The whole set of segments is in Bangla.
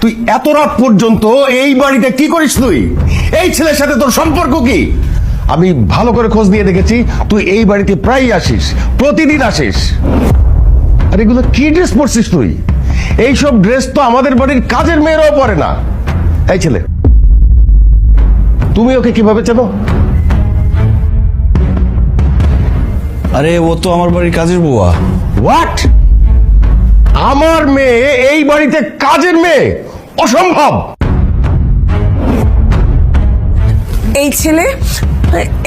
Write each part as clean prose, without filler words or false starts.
তুই এত রাত পর্যন্ত এই বাড়িতে কি করিস? তুই এই ছেলের সাথে তোর সম্পর্ক কি? আমি ভালো করে খোঁজ নিয়ে দেখেছি, তুই এই বাড়িতে প্রায়ই আসিস, প্রতিদিন আসিস। আর এগুলো কি ড্রেস পরছিস তুই? এইসব ড্রেস তো আমাদের বাড়ির কাজের মেয়েরাও পরে না। এই ছেলে, তুমি ওকে কিভাবে চেনো? আরে ও তো আমার বাড়ির কাজের বুয়া। হোয়াট? আমার মেয়ে এই বাড়িতে কাজের মেয়ে? অসম্ভব।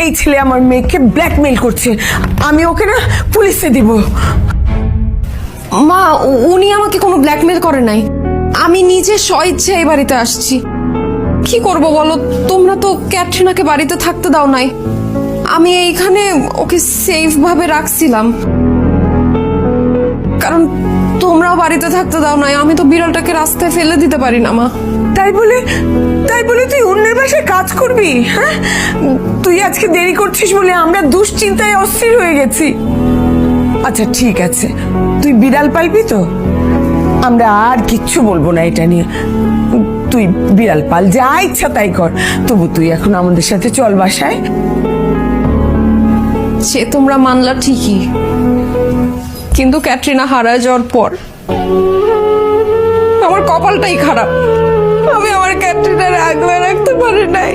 এই ছেলে আমার মেয়েকে ব্ল্যাকমেইল করছে। আমি ওকে না পুলিশে দিব। মা, উনি আমাকে কোনো ব্ল্যাকমেল করে নাই। আমি নিজে স্বইচ্ছে এই বাড়িতে আসছি। কি করব বলো, তোমরা তো ক্যাটরিনাকে বাড়িতে থাকতে দাও নাই। আমি এইখানে ওকে সেফ ভাবে রাখছিলাম, কারণ তোমরাও বাড়িতে থাকতে দাও নাই। আমি তো বিড়ালটাকে রাস্তায় ফেলে দিতে পারি না মা। তাই বলে তুই অন্যের বাসায় কাজ করবি? হ্যাঁ, তুই আজকে দেরি করছিস বলে আমরা দুশ্চিন্তায় অস্থির হয়ে গেছি। আচ্ছা ঠিক আছে, তুই বিড়াল পালবি তো? আমরা আর কিচ্ছু বলবো না এটা নিয়ে। তুই বিড়াল পাল, যা ইচ্ছা তাই কর। তবু তুই এখন আমাদের সাথে চল বাসায়। সে তোমরা মানলা ঠিকই, কিন্তু ক্যাটরিনা হারায় যাওয়ার পর আমার কপালটাই খারাপ। আমি আমার ক্যাটরিনার আগলে রাখতে পারি নাই।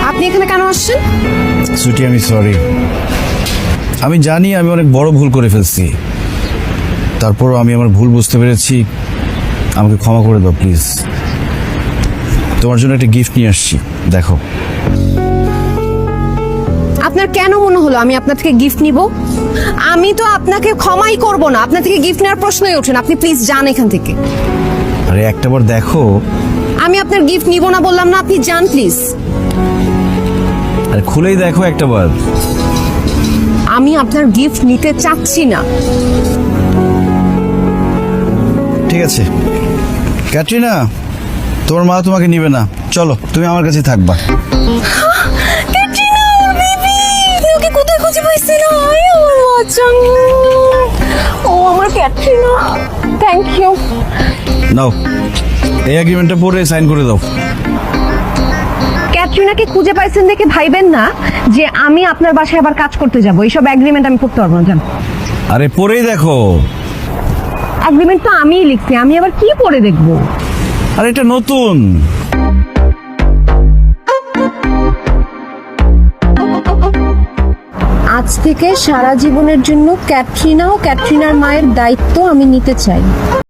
আপনি এখানে কেন আসছেন? সুটি, আমি সরি। আমি জানি আমি অনেক বড় ভুল করে ফেলছি, তারপরও আমি আমার ভুল বুঝতে পেরেছি। আমাকে ক্ষমা করে দাও প্লিজ। তোমার জন্য একটা গিফট নিয়ে আসছি, দেখো। আপনার কেন মনে হলো আমি আপনার থেকে গিফট নিব? আমি তো আপনাকে ক্ষমাই করব না। আপনার থেকে গিফট নেওয়ার প্রশ্নই ওঠে না। আপনি প্লিজ যান এখান থেকে। আরে একটাবার দেখো। আমি আপনার গিফট নিব না বললাম না? আপনি যান প্লিজ। আরে খুলেই দেখো একটাবার। আমি আপনার গিফট নিতে চাচ্ছি না। ঠিক আছে ক্যাটরিনা, তোমার মা তোমাকে নিবে না। চলো, তুমি আমার কাছে থাকবা। ক্যাটরিনা, আমার বেবি, তুই ওকে কোথায় খুঁজে পাইছিস? না আমার বাচ্চা। ও আমার ক্যাটরিনা, থ্যাংক ইউ। নাও, এই এগ্রিমেন্টটা পড়ে সাইন করে দাও। ক্যাটরিনাকে খুঁজে পাইছেন দেখে ভাইবেন না যে আমি আপনার বাসায় আবার কাজ করতে যাব। এইসব এগ্রিমেন্ট আমি করতে পারবো না, জান। আরে পড়েই দেখো। এগ্রিমেন্ট তো আমিই লিখছি, আমি আবার কি পড়ে দেখবো? আরে এটা নতুন। আজ থেকে সারা জীবনের জন্য ক্যাটরিনা ও ক্যাটরিনার মায়ের দায়িত্ব আমি নিতে চাই।